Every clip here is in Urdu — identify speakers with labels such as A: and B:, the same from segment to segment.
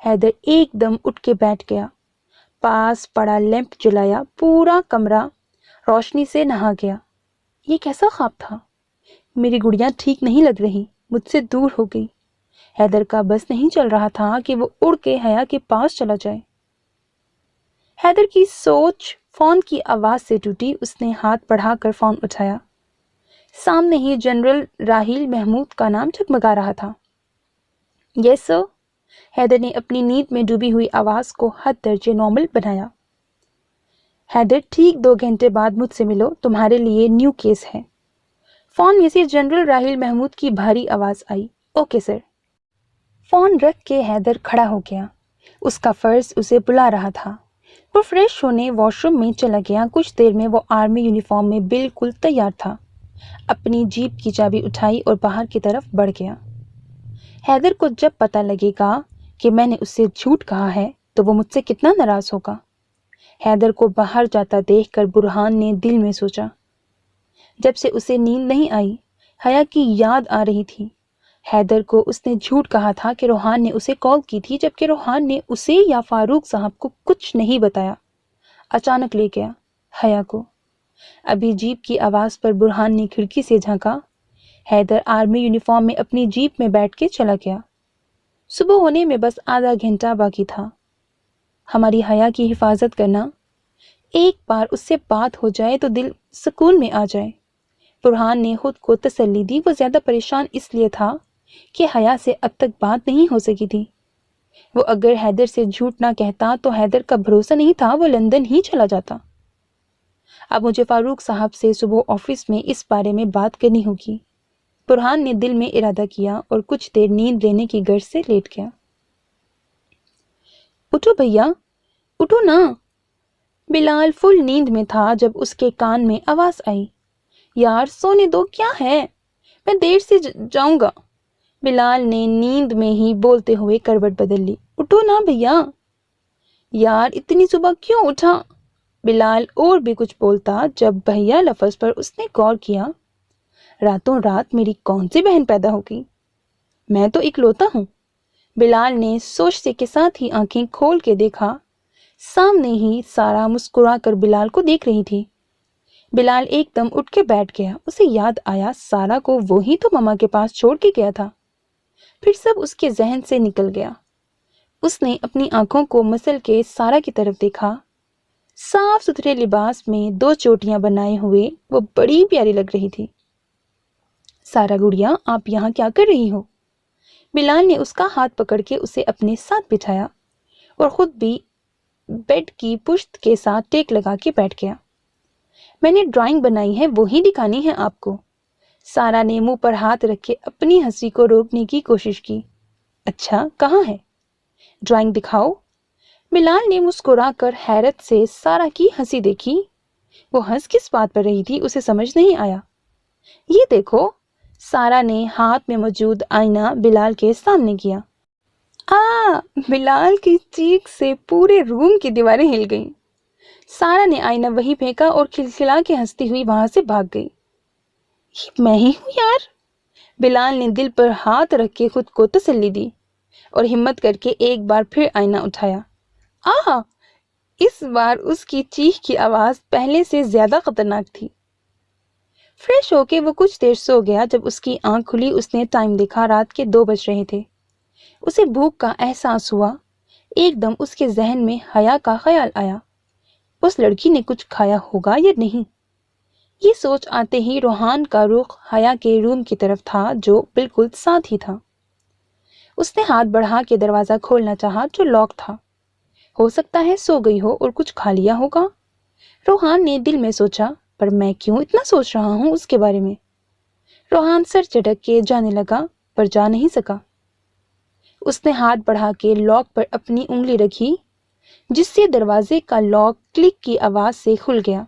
A: حیدر ایک دم اٹھ کے بیٹھ گیا، پاس پڑا لیمپ جلایا، پورا کمرہ روشنی سے نہا گیا۔ یہ کیسا خواب تھا؟ میری گڑیاں ٹھیک نہیں لگ رہی، مجھ سے دور ہو گئی۔ حیدر کا بس نہیں چل رہا تھا کہ وہ اڑ کے حیا کے پاس چلا جائے۔ حیدر کی سوچ فون کی آواز سے ٹوٹی۔ اس نے ہاتھ بڑھا کر فون اٹھایا۔ سامنے ہی جنرل راحیل محمود کا نام جگمگا رہا تھا۔ یس سر، حیدر نے اپنی نیند میں ڈوبی ہوئی آواز کو حد درجے نارمل بنایا۔ حیدر، ٹھیک 2 گھنٹے بعد مجھ سے ملو، تمہارے لیے نیو کیس ہے۔ فون میں سے جنرل راحیل محمود کی بھاری آواز آئی۔ Okay sir. فون رکھ کے حیدر کھڑا ہو گیا۔ اس کا فرض اسے بلا رہا تھا۔ وہ فریش ہونے واش روم میں چلا گیا۔ کچھ دیر میں وہ آرمی یونیفارم میں بالکل تیار تھا۔ اپنی جیپ کی چابی اٹھائی اور باہر کی طرف بڑھ گیا۔ حیدر کو جب پتہ لگے گا کہ میں نے اس سے جھوٹ کہا ہے تو وہ مجھ سے کتنا ناراض ہوگا۔ حیدر کو باہر جاتا دیکھ کر برہان نے دل میں سوچا۔ جب سے اسے نیند نہیں آئی، حیا کی یاد آ رہی تھی۔ حیدر کو اس نے جھوٹ کہا تھا کہ روحان نے اسے کال کی تھی، جبکہ روحان نے اسے یا فاروق صاحب کو کچھ نہیں بتایا۔ اچانک لے گیا حیا کو۔ ابھی جیپ کی آواز پر برہان نے کھڑکی سے جھانکا۔ حیدر آرمی یونیفارم میں اپنی جیپ میں بیٹھ کے چلا گیا۔ صبح ہونے میں بس آدھا گھنٹہ باقی تھا۔ ہماری حیا کی حفاظت کرنا، ایک بار اس سے بات ہو جائے تو دل سکون میں آ جائے۔ برہان نے خود کو تسلی دی۔ وہ زیادہ پریشان اس لیے تھا کہ حیا سے اب تک بات نہیں ہو سکی تھی۔ وہ اگر حیدر سے جھوٹ نہ کہتا تو حیدر کا بھروسہ نہیں تھا وہ لندن ہی چلا جاتا۔ اب مجھے فاروق صاحب سے صبح آفس میں اس بارے میں بات کرنی ہوگی۔ برہان نے دل میں ارادہ کیا اور کچھ دیر نیند لینے کی غرض سے لیٹ گیا۔ اٹھو بھیا، اٹھو نا۔ بلال فل نیند میں تھا جب اس کے کان میں آواز آئی۔ یار سونے دو، کیا ہے؟ میں دیر سے جاؤں گا۔ بلال نے نیند میں ہی بولتے ہوئے کروٹ بدل لی۔ اٹھو نا بھیا۔ یار اتنی صبح کیوں اٹھا؟ بلال اور بھی کچھ بولتا جب بھیا لفظ پر اس نے غور کیا۔ راتوں رات میری کون سی بہن پیدا ہو گئی؟ میں تو اکلوتا ہوں۔ بلال نے سوچتے کے ساتھ ہی آنکھیں کھول کے دیکھا۔ سامنے ہی سارا مسکرا کر بلال کو دیکھ رہی تھی۔ بلال ایک دم اٹھ کے بیٹھ گیا۔ اسے یاد آیا سارا کو وہی تو ماما کے پاس چھوڑ کے گیا تھا۔ پھر سب اس کے ذہن سے نکل گیا۔ اس نے اپنی آنکھوں کو مسل کے سارا کی طرف دیکھا۔ صاف ستھرے لباس میں 2 چوٹیاں بنائے ہوئے وہ بڑی پیاری لگ رہی تھی۔ سارا گڑیا، آپ یہاں کیا کر رہی ہو؟ بلال نے اس کا ہاتھ پکڑ کے اسے اپنے ساتھ بٹھایا اور خود بھی بیڈ کی پشت کے ساتھ ٹیک لگا کے بیٹھ گیا۔ میں نے ڈرائنگ بنائی ہے، وہی دکھانی ہے آپ کو۔ سارا نے منہ پر ہاتھ رکھ کے اپنی ہنسی کو روکنے کی کوشش کی۔ اچھا، کہاں ہے؟ ڈرائنگ دکھاؤ۔ بلال نے مسکرا کر حیرت سے سارا کی ہنسی دیکھی۔ وہ ہنس کس بات پر رہی تھی اسے سمجھ نہیں آیا۔ یہ دیکھو، سارا نے ہاتھ میں موجود آئینہ بلال کے سامنے کیا۔ بلال کی چیخ سے پورے روم کی دیواریں ہل گئیں۔ سارا نے آئینہ وہی پھینکا اور کھلکھلا کے ہنستی ہوئی وہاں سے بھاگ گئی۔ یہ میں ہی ہوں یار۔ بلال نے دل پر ہاتھ رکھ کے خود کو تسلی دی اور ہمت کر کے ایک بار پھر آئینہ اٹھایا۔ اس بار اس کی چیخ کی آواز پہلے سے زیادہ خطرناک تھی۔ فریش ہو کے وہ کچھ دیر سو گیا۔ جب اس کی آنکھ کھلی اس نے ٹائم دیکھا، رات کے 2 بج رہے تھے۔ اسے بھوک کا احساس ہوا۔ ایک دم اس کے ذہن میں حیا کا خیال آیا۔ اس لڑکی نے کچھ کھایا ہوگا یا نہیں؟ یہ سوچ آتے ہی روحان کا رخ حیا کے روم کی طرف تھا جو بالکل ساتھ ہی تھا۔ اس نے ہاتھ بڑھا کے دروازہ کھولنا چاہا جو لاک تھا۔ ہو سکتا ہے سو گئی ہو اور کچھ کھا لیا ہوگا، روحان نے دل میں سوچا، پر میں کیوں اتنا سوچ رہا ہوں اس کے بارے میں؟ روحان سر چٹک کے جانے لگا پر جا نہیں سکا۔ اس نے ہاتھ بڑھا کے لاک پر اپنی انگلی رکھی جس سے دروازے کا لاک کلک کی آواز سے کھل گیا۔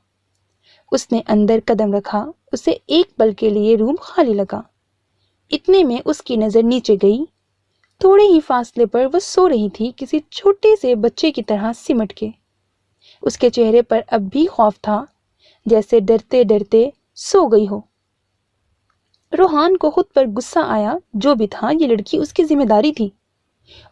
A: اس نے اندر قدم رکھا۔ اسے ایک پل کے لیے روم خالی لگا۔ اتنے میں اس کی نظر نیچے گئی۔ تھوڑے ہی فاصلے پر وہ سو رہی تھی، کسی چھوٹے سے بچے کی طرح سمٹ کے۔ اس کے چہرے پر اب بھی خوف تھا، جیسے ڈرتے ڈرتے سو گئی ہو۔ روحان کو خود پر غصہ آیا۔ جو بھی تھا، یہ لڑکی اس کی ذمہ داری تھی۔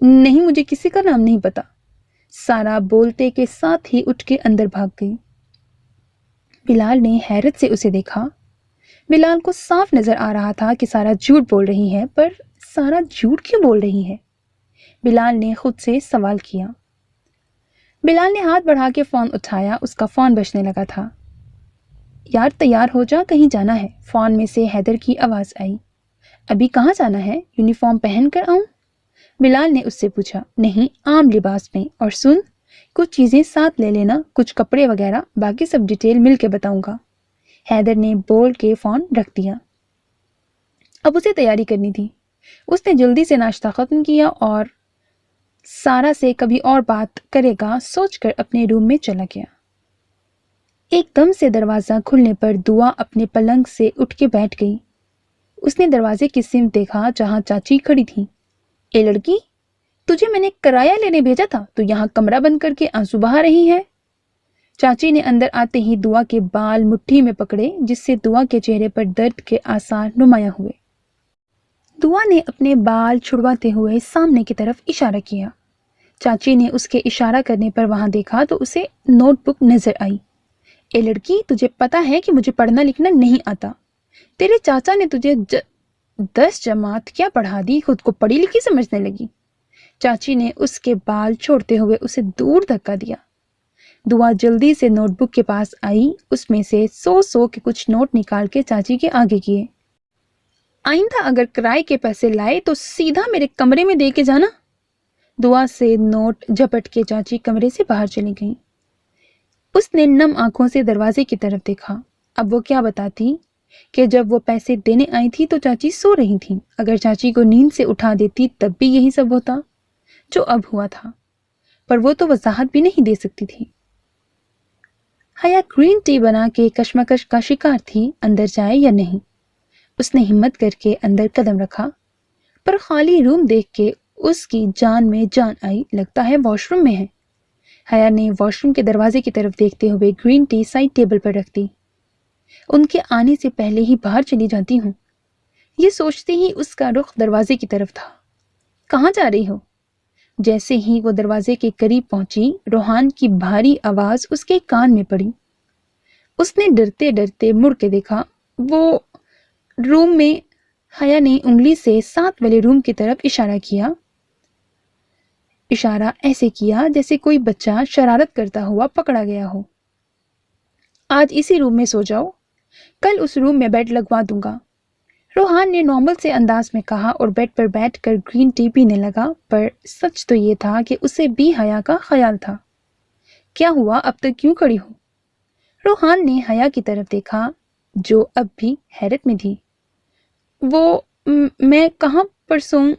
A: نہیں, مجھے کسی کا نام نہیں پتا، سارا بولتے کے ساتھ ہی اٹھ کے اندر بھاگ گئی۔ بلال نے حیرت سے اسے دیکھا۔ بلال کو صاف نظر آ رہا تھا کہ سارا جھوٹ بول رہی ہے، پر سارا جھوٹ کیوں بول رہی ہے؟ بلال نے خود سے سوال کیا۔ بلال نے ہاتھ بڑھا کے فون اٹھایا، اس کا فون بجنے لگا تھا۔ یار تیار ہو جا، کہیں جانا ہے، فون میں سے حیدر کی آواز آئی۔ ابھی کہاں جانا ہے؟ یونیفارم پہن کر آؤں؟ بلال نے اس سے پوچھا۔ نہیں، عام لباس میں، اور سن، کچھ چیزیں ساتھ لے لینا، کچھ کپڑے وغیرہ، باقی سب ڈیٹیل مل کے بتاؤں گا۔ حیدر نے بول کے فون رکھ دیا۔ اب اسے تیاری کرنی تھی۔ اس نے جلدی سے ناشتہ ختم کیا اور سارا سے کبھی اور بات کرے گا سوچ کر اپنے روم میں چلا گیا۔ ایک دم سے دروازہ کھلنے پر دعا اپنے پلنگ سے اٹھ کے بیٹھ گئی۔ اس نے دروازے کی سمت دیکھا جہاں چاچی کھڑی تھی۔ اے لڑکی، تجھے میں نے کرایہ لینے بھیجا تھا، تو یہاں کمرہ بند کر کے آنسو بہا رہی ہے۔ چاچی نے اندر آتے ہی دعا کے بال مٹھی میں پکڑے، جس سے دعا کے چہرے پر درد کے آثار نمایاں ہوئے۔ دعا نے اپنے بال چھڑواتے ہوئے سامنے کی طرف اشارہ کیا۔ چاچی نے اس کے اشارہ کرنے پر وہاں دیکھا تو اسے نوٹ بک نظر آئی۔ اے لڑکی، تجھے پتا ہے کہ مجھے پڑھنا لکھنا نہیں آتا۔ تیرے چاچا نے تجھے 10 جماعت کیا پڑھا دی، خود کو پڑھی لکھی سمجھنے لگی۔ چاچی نے اس کے بال چھوڑتے ہوئے اسے دور دھکا دیا۔ دعا جلدی سے نوٹ بک کے پاس آئی، اس میں سے 100 کے کچھ نوٹ نکال کے چاچی کے آگے کیے۔ آئندہ اگر کرائے کے پیسے لائے تو سیدھا میرے کمرے میں دے کے جانا۔ دعا سے نوٹ جھپٹ کے چاچی کمرے سے باہر چلی گئی۔ اس نے نم آنکھوں سے دروازے کی طرف دیکھا۔ اب وہ کیا بتاتی کہ جب وہ پیسے دینے آئی تھی تو چاچی سو رہی تھی۔ اگر چاچی کو نیند سے اٹھا دیتی تب بھی یہی سب ہوتا جو اب ہوا تھا، پر وہ تو وضاحت بھی نہیں دے سکتی تھی۔ حیا گرین ٹی بنا کے کشمکش کا شکار تھی، اندر جائے یا نہیں۔ اس نے ہمت کر کے اندر قدم رکھا، پر خالی روم دیکھ کے اس کی جان میں جان آئی۔ لگتا ہے واش روم میں ہے۔ حیا نے واش روم کے دروازے کی طرف دیکھتے ہوئے گرین ٹی سائڈ ٹیبل پر رکھ دی۔ ان کے آنے سے پہلے ہی باہر چلی جاتی ہوں، یہ سوچتے ہی اس کا رخ دروازے کی طرف تھا۔ کہاں جا رہی ہو؟ جیسے ہی وہ دروازے کے قریب پہنچی، روحان کی بھاری آواز اس کے کان میں پڑی۔ اس نے ڈرتے ڈرتے مڑ کے دیکھا۔ وہ روم میں۔ حیا نے انگلی سے ساتھ والے روم کی طرف اشارہ کیا۔ اشارہ ایسے کیا جیسے کوئی بچہ شرارت کرتا ہوا پکڑا گیا ہو۔ آج اسی روم میں سو جاؤ، کل اس روم میں بیڈ لگوا دوں گا، روحان نے نارمل سے انداز میں کہا اور بیڈ پر بیٹھ کر گرین ٹی پینے لگا۔ پر سچ تو یہ تھا کہ اسے بھی حیا کا خیال تھا۔ کیا ہوا، اب تک کیوں کھڑی ہو؟ روحان نے حیا کی طرف دیکھا جو اب بھی حیرت میں تھی۔ میں کہاں پر سوؤں؟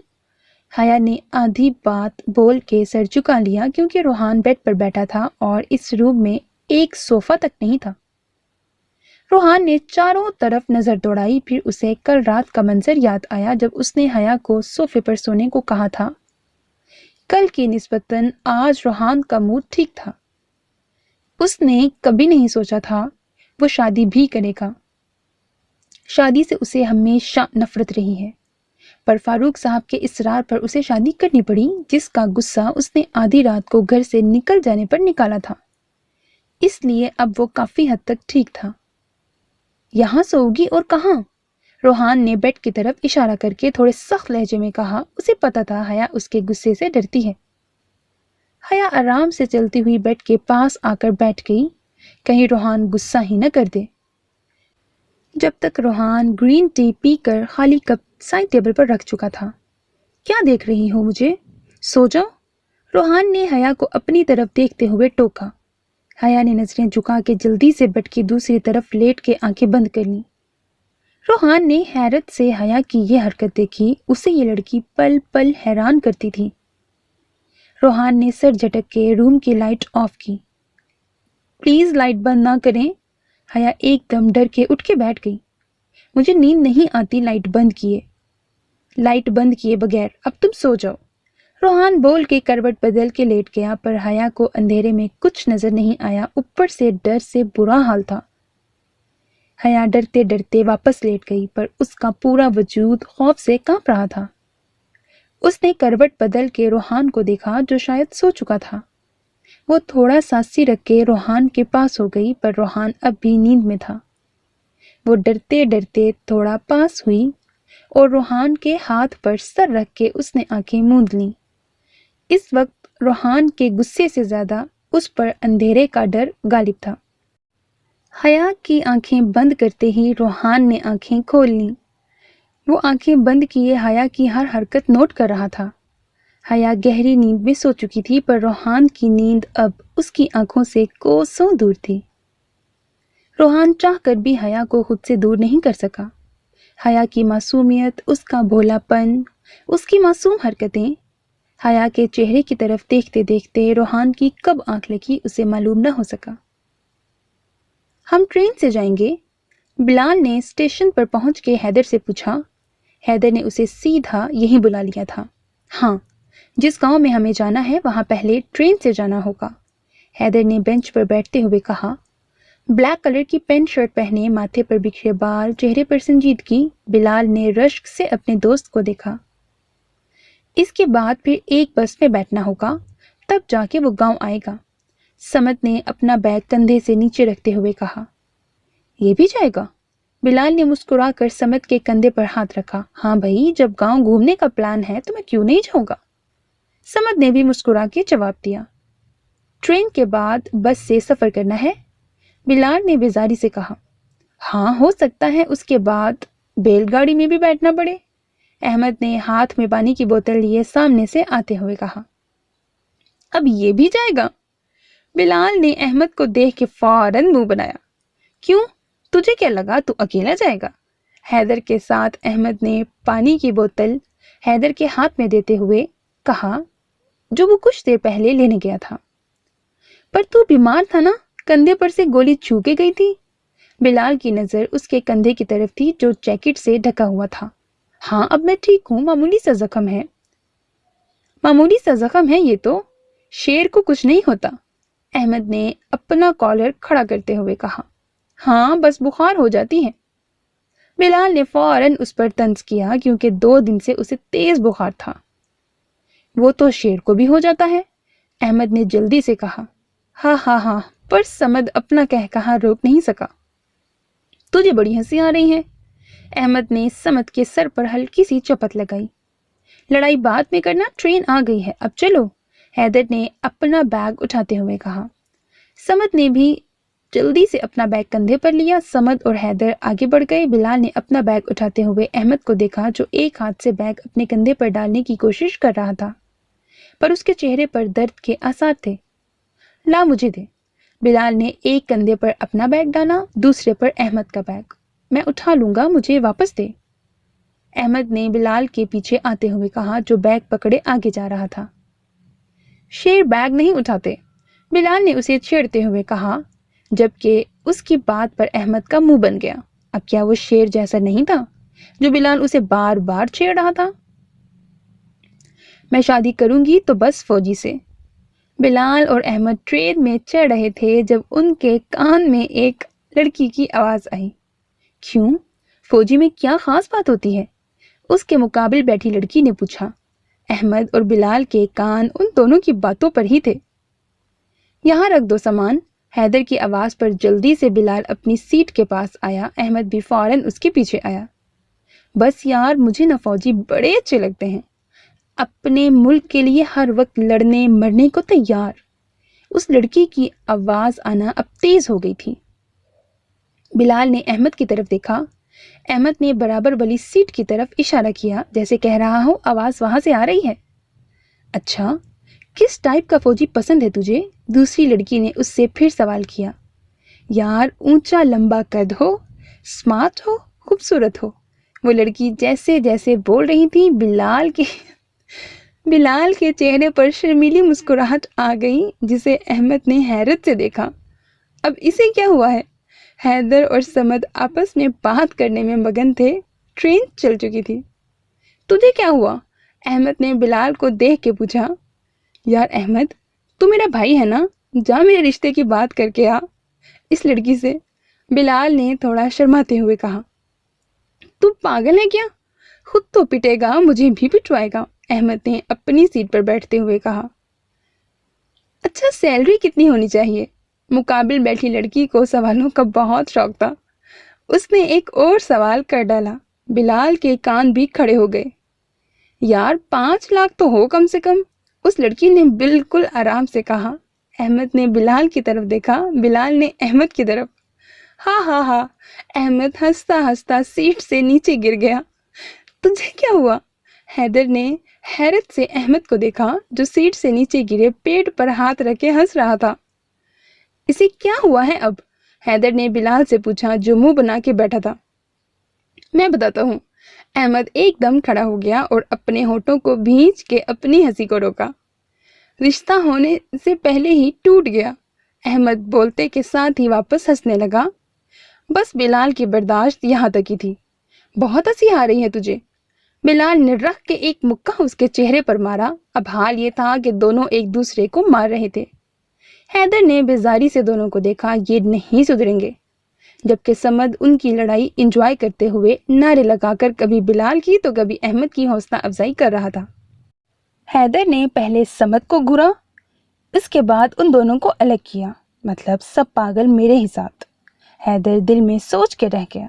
A: حیا نے آدھی بات بول کے سر جھکا لیا، کیونکہ روحان بیڈ پر بیٹھا تھا اور اس روم میں ایک صوفہ تک نہیں تھا۔ روحان نے چاروں طرف نظر دوڑائی، پھر اسے کل رات کا منظر یاد آیا جب اس نے حیا کو صوفے پر سونے کو کہا تھا۔ کل کی نسبتاً آج روحان کا موڈ ٹھیک تھا۔ اس نے کبھی نہیں سوچا تھا وہ شادی بھی کرے گا۔ شادی سے اسے ہمیشہ نفرت رہی ہے، پر فاروق صاحب کے اصرار پر اسے شادی کرنی پڑی، جس کا غصہ اس نے آدھی رات کو گھر سے نکل جانے پر نکالا تھا۔ اس لیے اب وہ کافی حد تک ٹھیک تھا۔ یہاں سوگی اور کہاں؟ روحان نے بیڈ کی طرف اشارہ کر کے تھوڑے سخت لہجے میں کہا۔ اسے پتا تھا حیا اس کے غصے سے ڈرتی ہے۔ حیا آرام سے چلتی ہوئی بیڈ کے پاس آ کر بیٹھ گئی، کہیں روحان غصہ ہی نہ کر دے۔ جب تک روحان گرین ٹی پی کر خالی کپ سائڈ ٹیبل پر رکھ چکا تھا۔ کیا دیکھ رہی ہو مجھے؟ سو جاؤ، روحان نے حیا کو اپنی طرف دیکھتے ہوئے ٹوکا۔ حیا نے نظریں جھکا کے جلدی سے بیڈ کی دوسری طرف لیٹ کے آنکھیں بند کر لیں۔ روحان نے حیرت سے حیا کی یہ حرکت دیکھی، اسے یہ لڑکی پل پل حیران کرتی تھی۔ روحان نے سر جھٹک کے روم کی لائٹ آف کی۔ پلیز لائٹ بند نہ کریں۔ حیا ایک دم ڈر کے اٹھ کے بیٹھ گئی۔ مجھے نیند نہیں آتی لائٹ بند کیے بغیر، اب تم سو جاؤ۔ روحان بول کے کروٹ بدل کے لیٹ گیا، پر حیا کو اندھیرے میں کچھ نظر نہیں آیا، اوپر سے ڈر سے برا حال تھا۔ حیا ڈرتے ڈرتے واپس لیٹ گئی، پر اس کا پورا وجود خوف سے کانپ رہا تھا۔ اس نے کروٹ بدل کے روحان کو دیکھا جو شاید سو چکا تھا۔ وہ تھوڑا سا سر رکھ کے روحان کے پاس ہو گئی، پر روحان اب بھی نیند میں تھا۔ وہ ڈرتے ڈرتے تھوڑا پاس ہوئی اور روحان کے ہاتھ پر سر رکھ کے اس نے آنکھیں موند لیں۔ اس وقت روحان کے غصے سے زیادہ اس پر اندھیرے کا ڈر غالب تھا۔ حیا کی آنکھیں بند کرتے ہی روحان نے آنکھیں کھول لیں۔ وہ آنکھیں بند کیے حیا کی ہر حرکت نوٹ کر رہا تھا۔ حیا گہری نیند میں سو چکی تھی، پر روحان کی نیند اب اس کی آنکھوں سے کوسوں دور تھی۔ روحان چاہ کر بھی حیا کو خود سے دور نہیں کر سکا۔ حیا کی معصومیت، اس کا بھولا پن، اس کی معصوم حرکتیں، حیا کے چہرے کی طرف دیکھتے دیکھتے روحان کی کب آنکھ لگی اسے معلوم نہ ہو سکا۔ ہم ٹرین سے جائیں گے؟ بلال نے اسٹیشن پر پہنچ کے حیدر سے پوچھا۔ حیدر نے اسے سیدھا یہیں بلا لیا تھا۔ ہاں، جس گاؤں میں ہمیں جانا ہے وہاں پہلے ٹرین سے جانا ہوگا، حیدر نے بینچ پر بیٹھتے ہوئے کہا۔ بلیک کلر کی پینٹ شرٹ پہنے، ماتھے پر بکھرے بال، چہرے پر سنجیدگی، بلال نے رشک سے اپنے دوست کو دیکھا۔ اس کے بعد پھر ایک بس میں بیٹھنا ہوگا، تب جا کے وہ گاؤں آئے گا، سمت نے اپنا بیگ کندھے سے نیچے رکھتے ہوئے کہا۔ یہ بھی جائے گا؟ بلال نے مسکرا کر سمت کے کندھے پر ہاتھ رکھا۔ ہاں بھائی، جب گاؤں گھومنے کا پلان ہے تو میں کیوں نہیں جاؤں گا؟ سمت نے بھی مسکرا کے جواب دیا۔ ٹرین کے بعد بس سے سفر کرنا ہے؟ بلال نے بیزاری سے کہا۔ ہاں، ہو سکتا ہے اس کے بعد بیل گاڑی میں بھی بیٹھنا پڑے، احمد نے ہاتھ میں پانی کی بوتل لیے سامنے سے آتے ہوئے کہا۔ اب یہ بھی جائے گا؟ بلال نے احمد کو دیکھ کے فوراً منہ بنایا۔ کیوں؟ تجھے کیا لگا تو اکیلا جائے گا؟ حیدر کے ساتھ احمد نے پانی کی بوتل حیدر کے ہاتھ میں دیتے ہوئے کہا، جو وہ کچھ دیر پہلے لینے گیا تھا۔ پر تو بیمار تھا نا، کندھے پر سے گولی چھو کے گئی تھی۔ بلال کی نظر اس کے کندھے کی طرف تھی جو جیکٹ سے ڈھکا ہوا تھا۔ ہاں، اب میں ٹھیک ہوں، معمولی سا زخم ہے۔ معمولی سا زخم ہے یہ تو، شیر کو کچھ نہیں ہوتا، احمد نے اپنا کالر کھڑا کرتے ہوئے کہا۔ ہاں، بس بخار ہو جاتی ہے۔ بلال نے فوراً اس پر طنز کیا کیونکہ 2 دن سے اسے تیز بخار تھا۔ وہ تو شیر کو بھی ہو جاتا ہے، احمد نے جلدی سے کہا۔ ہاں ہاں ہاں، پر سمد اپنا کہا روک نہیں سکا۔ تجھے بڑی ہنسی آ رہی ہے، احمد نے سمد کے سر پر ہلکی سی چپت لگائی۔ لڑائی بعد میں کرنا، ٹرین آ گئی ہے، اب چلو، حیدر نے اپنا بیگ اٹھاتے ہوئے کہا۔ سمد نے بھی جلدی سے اپنا بیگ کندھے پر لیا۔ سمد اور حیدر آگے بڑھ گئے۔ بلال نے اپنا بیگ اٹھاتے ہوئے احمد کو دیکھا جو ایک ہاتھ سے بیگ اپنے کندھے پر ڈالنے کی کوشش کر رہا تھا، پر اس کے چہرے پر درد کے آثار تھے۔ لا مجھے دے، بلال نے ایک کندھے پر اپنا بیگ ڈالا، دوسرے پر احمد کا بیگ۔ میں اٹھا لوں گا، مجھے واپس دے، احمد نے بلال کے پیچھے آتے ہوئے کہا جو بیگ پکڑے آگے جا رہا تھا۔ شیر بیگ نہیں اٹھاتے، بلال نے اسے چھیڑتے ہوئے کہا، جبکہ اس کی بات پر احمد کا منہ بن گیا۔ اب کیا وہ شیر جیسا نہیں تھا جو بلال اسے بار بار چھیڑ رہا تھا؟ میں شادی کروں گی تو بس فوجی سے۔ بلال اور احمد ٹرین میں چڑھ رہے تھے جب ان کے کان میں ایک لڑکی کی آواز آئی۔ کیوں؟ فوجی میں کیا خاص بات ہوتی ہے؟ اس کے مقابل بیٹھی لڑکی نے پوچھا۔ احمد اور بلال کے کان ان دونوں کی باتوں پر ہی تھے۔ یہاں رکھ دو سامان، حیدر کی آواز پر جلدی سے بلال اپنی سیٹ کے پاس آیا۔ احمد بھی فوراً اس کے پیچھے آیا۔ بس یار، مجھے نہ فوجی بڑے اچھے لگتے ہیں، اپنے ملک کے لیے ہر وقت لڑنے مرنے کو تیار۔ اس لڑکی کی آواز آنا اب تیز ہو گئی تھی۔ بلال نے احمد کی طرف دیکھا۔ احمد نے برابر والی سیٹ کی طرف اشارہ کیا جیسے کہہ رہا ہو آواز وہاں سے آ رہی ہے۔ اچھا، کس ٹائپ کا فوجی پسند ہے تجھے؟ دوسری لڑکی نے اس سے پھر سوال کیا۔ یار، اونچا لمبا قد ہو، سمارٹ ہو، خوبصورت ہو۔ وہ لڑکی جیسے جیسے بول رہی تھی بلال کے چہرے پر شرمیلی مسکراہٹ آ گئی جسے احمد نے حیرت سے دیکھا۔ اب اسے کیا ہوا ہے؟ حیدر اور سمد آپس میں بات کرنے میں مگن تھے۔ ٹرین چل چکی تھی۔ تجھے کیا ہوا؟ احمد نے بلال کو دیکھ کے پوچھا۔ یار احمد، تو میرا بھائی ہے نا، جا میرے رشتے کی بات کر کے آ اس لڑکی سے، بلال نے تھوڑا شرماتے ہوئے کہا۔ تو پاگل ہے کیا؟ خود تو پٹے گا، مجھے بھی پٹوائے گا، احمد نے اپنی سیٹ پر بیٹھتے ہوئے کہا۔ اچھا، سیلری کتنی ہونی چاہیے؟ مقابل بیٹھی لڑکی کو سوالوں کا بہت شوق تھا۔ اس نے ایک اور سوال کر ڈالا۔ بلال کے کان بھی کھڑے ہو گئے۔ یار 5 لاکھ تو ہو کم سے کم، اس لڑکی نے بالکل آرام سے کہا۔ احمد نے بلال کی طرف دیکھا، بلال نے احمد کی طرف۔ ہاں ہاں ہاں، احمد ہنستا ہنستا سیٹ سے نیچے گر گیا۔ تجھے کیا ہوا؟ حیدر نے حیرت سے احمد کو دیکھا جو سیٹ سے نیچے گرے پیٹ پر ہاتھ رکھے ہنس رہا تھا۔ اسے کیا ہوا ہے اب؟ حیدر نے بلال سے پوچھا جو منہ بنا کے بیٹھا تھا۔ میں بتاتا ہوں۔ احمد ایک دم کھڑا ہو گیا اور اپنے ہونٹوں کو بھینچ کے اپنی ہنسی کو روکا۔ رشتہ ہونے سے پہلے ہی ٹوٹ گیا۔ احمد بولتے کے ساتھ ہی واپس ہنسنے لگا۔ بس بلال کی برداشت یہاں تک ہی تھی۔ بہت ہنسی آ رہی ہے تجھے؟ بلال نے رکھ کے ایک مکہ اس کے چہرے پر مارا۔ اب حال یہ تھا کہ دونوں ایک دوسرے کو مار رہے تھے۔ حیدر نے بیزاری سے دونوں کو دیکھا، یہ نہیں سدھریں گے، جبکہ سمد ان کی لڑائی انجوائے کرتے ہوئے نعرے لگا کر کبھی بلال کی تو کبھی احمد کی حوصلہ افزائی کر رہا تھا۔ حیدر نے پہلے سمد کو گھورا، اس کے بعد ان دونوں کو الگ کیا۔ مطلب سب پاگل میرے ہی ساتھ، حیدر دل میں سوچ کے رہ گیا۔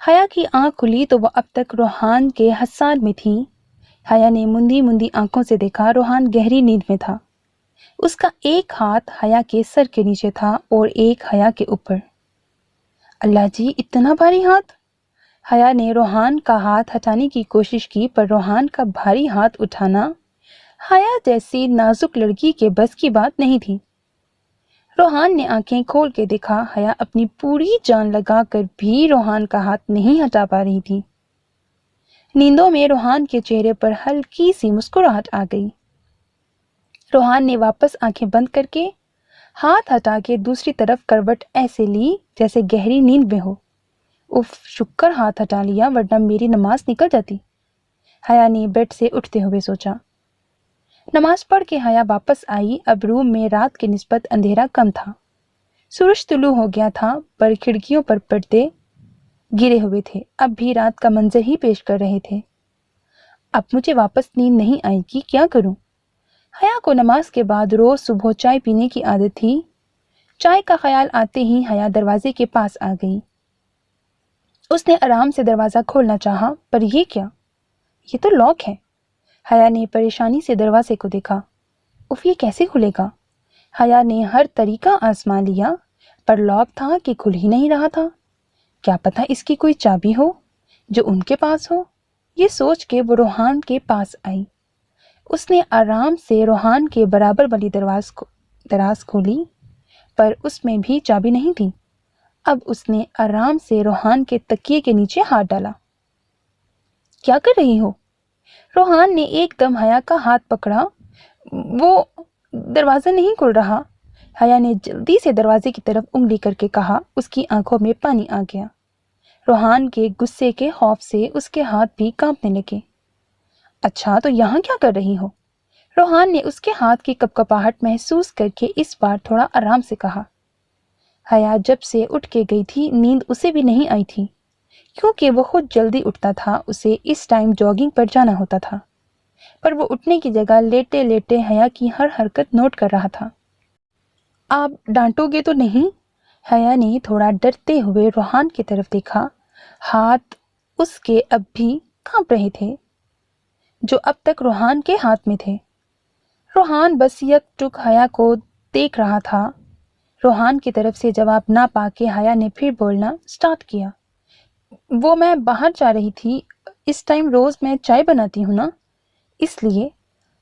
A: حیا کی آنکھ کھلی تو وہ اب تک روحان کے حصار میں تھی۔ حیا نے مندی مندی آنکھوں سے دیکھا، روحان گہری نیند میں تھا۔ اس کا ایک ہاتھ حیا کے سر کے نیچے تھا اور ایک حیا کے اوپر۔ اللہ جی، اتنا بھاری ہاتھ! حیا نے روحان کا ہاتھ ہٹانے کی کوشش کی، پر روحان کا بھاری ہاتھ اٹھانا حیا جیسی نازک لڑکی کے بس کی بات نہیں تھی۔ روحان نے آنکھیں کھول کے دیکھا، حیا اپنی پوری جان لگا کر بھی روحان کا ہاتھ نہیں ہٹا پا رہی تھی۔ نیندوں میں روحان کے چہرے پر ہلکی سی مسکراہٹ آ گئی۔ روحان نے واپس آنکھیں بند کر کے ہاتھ ہٹا کے دوسری طرف کروٹ ایسے لی جیسے گہری نیند میں ہو۔ اف، شکر ہاتھ ہٹا لیا، ورنہ میری نماز نکل جاتی، حیا نے بیڈ سے اٹھتے ہوئے سوچا۔ نماز پڑھ کے حیا واپس آئی۔ اب روم میں رات کی نسبت اندھیرا کم تھا۔ سورج طلوع ہو گیا تھا، پر کھڑکیوں پر پردے گرے ہوئے تھے، اب بھی رات کا منظر ہی پیش کر رہے تھے۔ اب مجھے واپس نیند نہیں آئے گی، کیا کروں؟ حیا کو نماز کے بعد روز صبح چائے پینے کی عادت تھی۔ چائے کا خیال آتے ہی حیا دروازے کے پاس آ گئی۔ اس نے آرام سے دروازہ کھولنا چاہا، پر یہ کیا؟ یہ تو لاک ہے۔ حیا نے پریشانی سے دروازے کو دیکھا۔ اف، یہ کیسے کھلے گا؟ حیا نے ہر طریقہ آزما لیا، پر لاک تھا کہ کھل ہی نہیں رہا تھا۔ کیا پتہ اس کی کوئی چابی ہو جو ان کے پاس ہو؟ یہ سوچ کے وہ روحان کے پاس آئی۔ اس نے آرام سے روحان کے برابر والی دراز کھولی، پر اس میں بھی چابی نہیں تھی۔ اب اس نے آرام سے روحان کے تکیے کے نیچے ہاتھ ڈالا۔ کیا کر رہی ہو؟ روحان نے ایک دم حیا کا ہاتھ پکڑا۔ وہ دروازہ نہیں کھل رہا۔ حیا نے جلدی سے دروازے کی طرف انگلی کر کے کہا۔ اس کی آنکھوں میں پانی آ گیا۔ روحان کے غصے کے خوف سے اس کے ہاتھ بھی کانپنے لگے۔ اچھا، تو یہاں کیا کر رہی ہو؟ روحان نے اس کے ہاتھ کی کپکپاہٹ محسوس کر کے اس بار تھوڑا آرام سے کہا۔ حیا جب سے اٹھ کے گئی تھی، نیند اسے بھی نہیں آئی تھی، کیونکہ وہ خود جلدی اٹھتا تھا۔ اسے اس ٹائم جاگنگ پر جانا ہوتا تھا، پر وہ اٹھنے کی جگہ لیٹے لیٹے حیا کی ہر حرکت نوٹ کر رہا تھا۔ آپ ڈانٹو گے تو نہیں؟ حیا نے تھوڑا ڈرتے ہوئے روحان کی طرف دیکھا۔ ہاتھ اس کے اب بھی کانپ رہے تھے، جو اب تک روحان کے ہاتھ میں تھے۔ روحان بس یک ٹک حیا کو دیکھ رہا تھا۔ روحان کی طرف سے جواب نہ پا کے حیا نے پھر بولنا سٹارٹ کیا۔ وہ میں باہر جا رہی تھی، اس ٹائم روز میں چائے بناتی ہوں نا، اس لیے،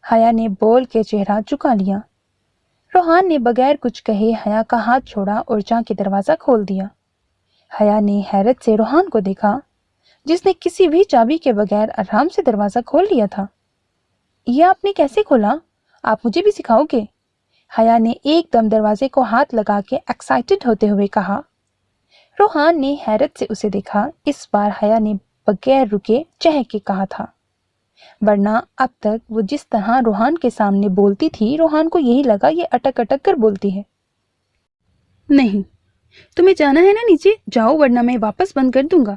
A: حیا نے بول کے چہرہ جھکا لیا۔ روحان نے بغیر کچھ کہے حیا کا ہاتھ چھوڑا اور جا کے دروازہ کھول دیا۔ حیا نے حیرت سے روحان کو دیکھا، جس نے کسی بھی چابی کے بغیر آرام سے دروازہ کھول لیا تھا۔ یہ آپ نے کیسے کھولا؟ آپ مجھے بھی سکھاؤ گے؟ حیا نے ایک دم دروازے کو ہاتھ لگا کے ایکسائٹڈ ہوتے ہوئے کہا۔ روحان نے حیرت سے اسے دیکھا۔ اس بار حیا نے بغیر رکے چہک کے کہا تھا، ورنہ اب تک وہ جس طرح روحان کے سامنے بولتی تھی، روحان کو یہی لگا یہ اٹک اٹک کر بولتی ہے۔ نہیں، تمہیں جانا ہے نا نیچے، جاؤ ورنہ میں واپس بند کر دوں گا۔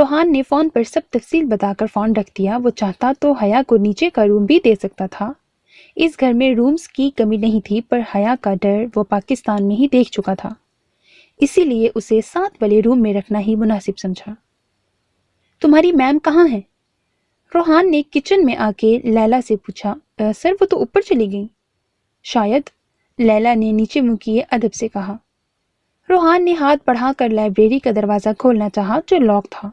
A: روحان نے فون پر سب تفصیل بتا کر فون رکھ دیا۔ وہ چاہتا تو حیا کو نیچے کا روم بھی دے سکتا تھا۔ اس گھر میں رومز کی کمی نہیں تھی، پر حیا کا ڈر وہ پاکستان میں ہی دیکھ چکا تھا، اسی لیے اسے ساتھ والے روم میں رکھنا ہی مناسب سمجھا۔ تمہاری میم کہاں ہے؟ روحان نے کچن میں آ کے لیلا سے پوچھا۔ سر وہ تو اوپر چلی گئی۔ شاید، لیلا نے نیچے منہ کیے ادب سے کہا۔ روحان نے ہاتھ بڑھا کر لائبریری کا دروازہ کھولنا چاہا جو لاک تھا۔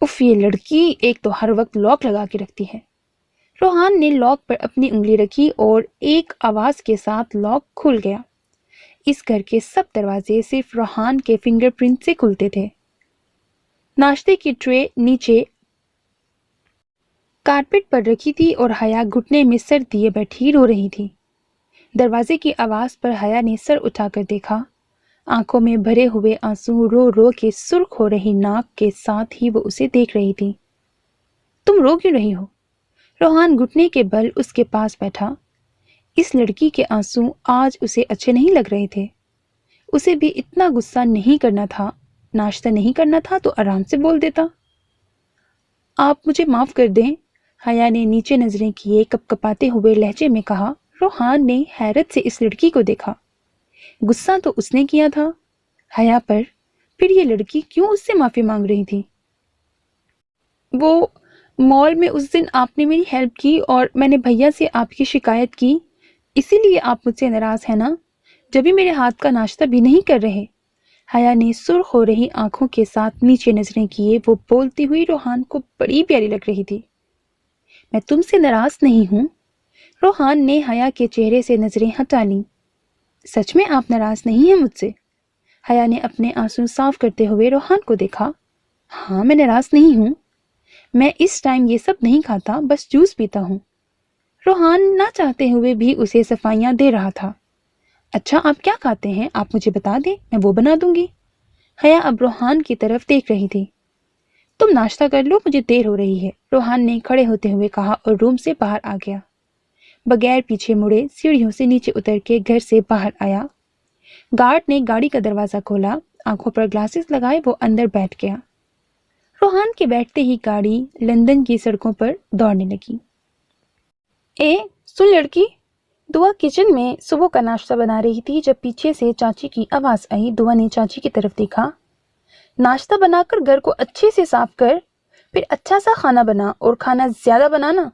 A: اف، یہ لڑکی ایک تو ہر وقت لاک لگا کے رکھتی ہے۔ روحان نے لاک پر اپنی انگلی رکھی اور ایک آواز کے ساتھ لاک کھل گیا۔ اس گھر کے سب دروازے صرف روحان کے فنگر پرنٹ سے کھلتے تھے۔ ناشتے کی ٹرے نیچے کارپیٹ پر رکھی تھی اور حیا گھٹنے میں سر دیے بیٹھی رو رہی تھی۔ دروازے کی آواز پر حیا نے سر اٹھا کر دیکھا۔ آنکھوں میں بھرے ہوئے آنسو رو رو کے سرخ ہو رہی ناک کے ساتھ ہی وہ اسے دیکھ رہی تھی۔ تم رو کیوں رہی ہو؟ روحان گھٹنے کے بل اس کے پاس بیٹھا۔ اس لڑکی کے آنسو آج اسے اچھے نہیں لگ رہے تھے۔ اسے بھی اتنا غصہ نہیں کرنا تھا۔ ناشتہ نہیں کرنا تھا تو آرام سے بول دیتا۔ آپ مجھے معاف کر دیں، حیا نے نیچے نظریں کیے کپ کپاتے ہوئے لہجے میں کہا۔ روحان نے حیرت سے اس لڑکی کو دیکھا۔ غصہ تو اس نے کیا تھا حیا پر، پھر یہ لڑکی کیوں اس سے معافی مانگ رہی تھی؟ وہ مال میں اس دن آپ نے میری ہیلپ کی اور میں نے بھیا سے آپ کی شکایت کی، اسی لیے آپ مجھ سے ناراض ہیں نا؟ جبھی میرے ہاتھ کا ناشتہ بھی نہیں کر رہے۔ حیا نے سرخ ہو رہی آنکھوں کے ساتھ نیچے نظریں کیے۔ وہ بولتی ہوئی روحان کو بڑی پیاری لگ رہی تھی۔ میں تم سے ناراض نہیں ہوں۔ روحان نے حیا کے چہرے سے نظریں ہٹا لیں۔ سچ میں آپ ناراض نہیں ہیں مجھ سے؟ حیا نے اپنے آنسو صاف کرتے ہوئے روحان کو دیکھا۔ ہاں، میں ناراض نہیں ہوں۔ میں اس ٹائم یہ سب نہیں کھاتا، بس جوس پیتا ہوں۔ روحان نہ چاہتے ہوئے بھی اسے صفائیاں دے رہا تھا۔ اچھا، آپ کیا کھاتے ہیں؟ آپ مجھے بتا دیں، میں وہ بنا دوں گی۔ حیا اب روحان کی طرف دیکھ رہی تھی۔ تم ناشتہ کر لو، مجھے دیر ہو رہی ہے، روحان نے کھڑے ہوتے ہوئے کہا اور روم سے باہر آ گیا۔ بغیر پیچھے مڑے سیڑھیوں سے نیچے اتر کے گھر سے باہر آیا۔ گارڈ نے گاڑی کا دروازہ کھولا۔ آنکھوں پر گلاسز لگائے وہ اندر بیٹھ گیا۔ روحان کے بیٹھتے ہی گاڑی لندن کی سڑکوں پر دوڑنے لگی۔ سن لڑکی، دعا کچن میں صبح کا ناشتہ بنا رہی تھی جب پیچھے سے چاچی کی آواز آئی۔ دعا نے چاچی کی طرف دیکھا۔ ناشتہ بنا کر گھر کو اچھے سے صاف کر، پھر اچھا سا کھانا بنا، اور کھانا زیادہ بنانا۔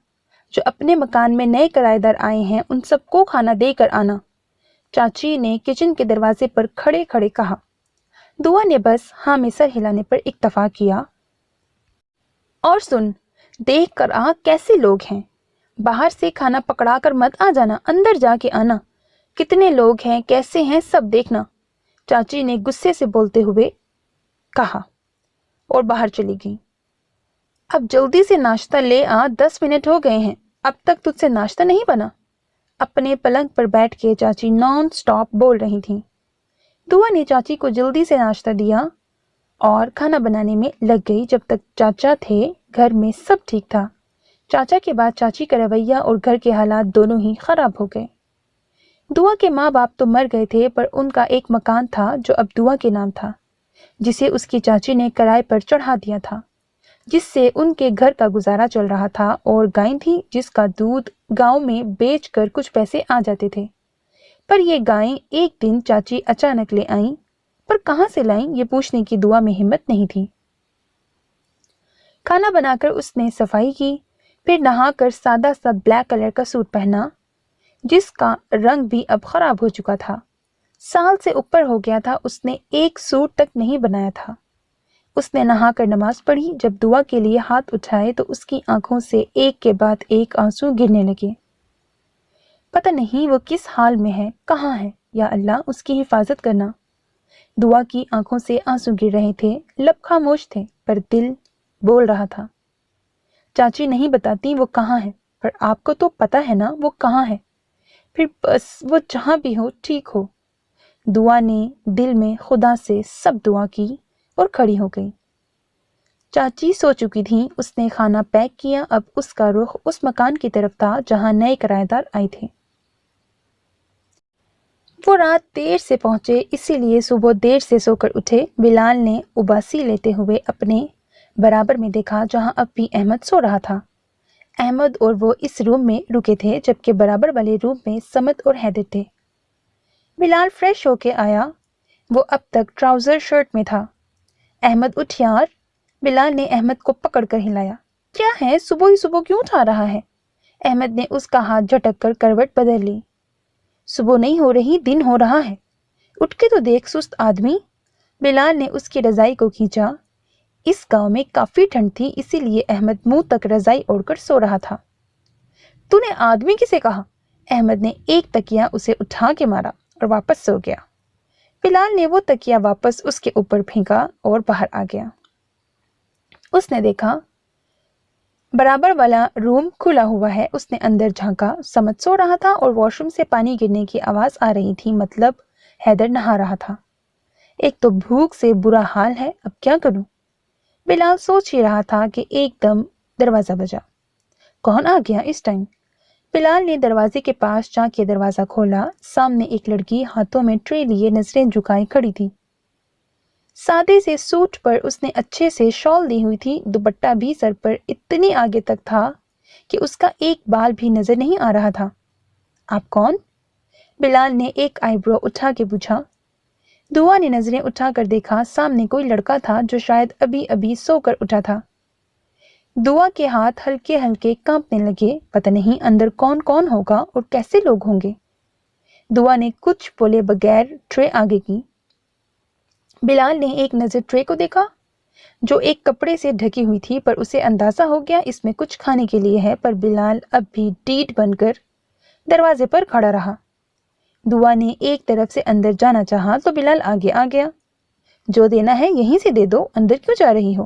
A: جو اپنے مکان میں نئے کرایہ دار آئے ہیں ان سب کو کھانا دے کر آنا، چاچی نے کچن کے دروازے پر کھڑے کھڑے کہا۔ دعا نے بس ہاں میں سر ہلانے پر اکتفا کیا۔ اور سن، دیکھ کر آ کیسے لوگ ہیں، باہر سے کھانا پکڑا کر مت آ جانا، اندر جا کے آنا، کتنے لوگ ہیں، کیسے ہیں، سب دیکھنا، چاچی نے غصے سے بولتے ہوئے کہا اور باہر چلی گئی۔ اب جلدی سے ناشتہ لے آ، 10 منٹ ہو گئے ہیں، اب تک تجھ سے ناشتہ نہیں بنا؟ اپنے پلنگ پر بیٹھ کے چاچی نان سٹاپ بول رہی تھیں۔ دعا نے چاچی کو جلدی سے ناشتہ دیا اور کھانا بنانے میں لگ گئی۔ جب تک چاچا تھے گھر میں سب ٹھیک تھا۔ چاچا کے بعد چاچی کا رویہ اور گھر کے حالات دونوں ہی خراب ہو گئے۔ دعا کے ماں باپ تو مر گئے تھے، پر ان کا ایک مکان تھا جو اب دعا کے نام تھا، جسے اس کی چاچی نے کرائے پر چڑھا دیا تھا، جس سے ان کے گھر کا گزارا چل رہا تھا، اور گائیں تھی جس کا دودھ گاؤں میں بیچ کر کچھ پیسے آ جاتے تھے۔ پر یہ گائیں ایک دن چاچی اچانک لے آئیں، پر کہاں سے لائیں یہ پوچھنے کی دعا میں ہمت نہیں تھی۔ کھانا بنا کر اس نے صفائی کی، پھر نہا کر سادہ سا بلیک کلر کا سوٹ پہنا، جس کا رنگ بھی اب خراب ہو چکا تھا۔ سال سے اوپر ہو گیا تھا اس نے ایک سوٹ تک نہیں بنایا تھا۔ اس نے نہا کر نماز پڑھی۔ جب دعا کے لیے ہاتھ اٹھائے تو اس کی آنکھوں سے ایک کے بعد ایک آنسو گرنے لگے۔ پتہ نہیں وہ کس حال میں ہے، کہاں ہے، یا اللہ اس کی حفاظت کرنا۔ دعا کی آنکھوں سے آنسو گر رہے تھے، لب خاموش تھے، پر دل بول رہا تھا۔ چاچی نہیں بتاتی وہ کہاں ہے، پر آپ کو تو پتہ ہے نا وہ کہاں ہے، پھر بس وہ جہاں بھی ہو ٹھیک ہو۔ دعا نے دل میں خدا سے سب دعا کی اور کھڑی ہو گئی۔ چاچی سو چکی تھیں۔ اس نے کھانا پیک کیا۔ اب اس کا رخ اس مکان کی طرف تھا جہاں نئے کرایہ دار آئے تھے۔ وہ رات دیر سے پہنچے، اسی لیے صبح دیر سے سو کر اٹھے۔ بلال نے اباسی لیتے ہوئے اپنے برابر میں دیکھا جہاں اب بھی احمد سو رہا تھا۔ احمد اور وہ اس روم میں رکے تھے جبکہ برابر والے روم میں سمت اور حیدر تھے۔ بلال فریش ہو کے آیا، وہ اب تک ٹراؤزر شرٹ میں تھا۔ احمد اٹھ یار، بلال نے احمد کو پکڑ کر ہلایا۔ کیا ہے، صبح ہی صبح کیوں اٹھا رہا ہے؟ احمد نے اس کا ہاتھ جھٹک کر کروٹ بدل لی۔ صبح نہیں ہو رہی، دن ہو رہا ہے، اٹھ کے تو دیکھ سست آدمی۔ بلال نے اس کی رضائی کو کھینچا۔ اس گاؤں میں کافی ٹھنڈ تھی، اسی لیے احمد منہ تک رضائی اوڑھ کر سو رہا تھا۔ تو نے آدمی کسے کہا؟ احمد نے ایک تکیہ اسے اٹھا کے مارا اور واپس سو گیا۔ بلال نے وہ تکیہ واپس اس کے اوپر پھینکا اور باہر آ گیا۔ اس نے دیکھا برابر والا روم کھلا ہوا ہے۔ اس نے اندر جھانکا، سمت سو رہا تھا اور واش روم سے پانی گرنے کی آواز آ رہی تھی، مطلب حیدر نہا رہا تھا۔ ایک تو بھوک سے برا حال ہے، اب کیا کروں؟ بلال سوچ ہی رہا تھا کہ ایک دم دروازہ بجا۔ کون آ گیا اس ٹائم؟ بلال نے دروازے کے پاس جا کے دروازہ کھولا۔ سامنے ایک لڑکی ہاتھوں میں ٹرے لیے نظریں جھکائے کھڑی تھی۔ سادے سے سوٹ پر اس نے اچھے سے شال دی ہوئی تھی، دوپٹہ بھی سر پر اتنی آگے تک تھا کہ اس کا ایک بال بھی نظر نہیں آ رہا تھا۔ آپ کون؟ بلال نے ایک آئی برو اٹھا کے پوچھا۔ دعا نے نظریں اٹھا کر دیکھا، سامنے کوئی لڑکا تھا جو شاید ابھی ابھی سو کر اٹھا تھا۔ دعا کے ہاتھ ہلکے ہلکے کانپنے لگے، پتہ نہیں اندر کون کون ہوگا اور کیسے لوگ ہوں گے۔ دعا نے کچھ بولے بغیر ٹرے آگے کی۔ بلال نے ایک نظر ٹرے کو دیکھا جو ایک کپڑے سے ڈھکی ہوئی تھی، پر اسے اندازہ ہو گیا اس میں کچھ کھانے کے لیے ہے، پر بلال اب بھی ڈیٹ بن کر دروازے پر کھڑا رہا۔ دعا نے ایک طرف سے اندر جانا چاہا تو بلال آگے آ گیا۔ جو دینا ہے یہیں سے دے دو، اندر کیوں جا رہی ہو؟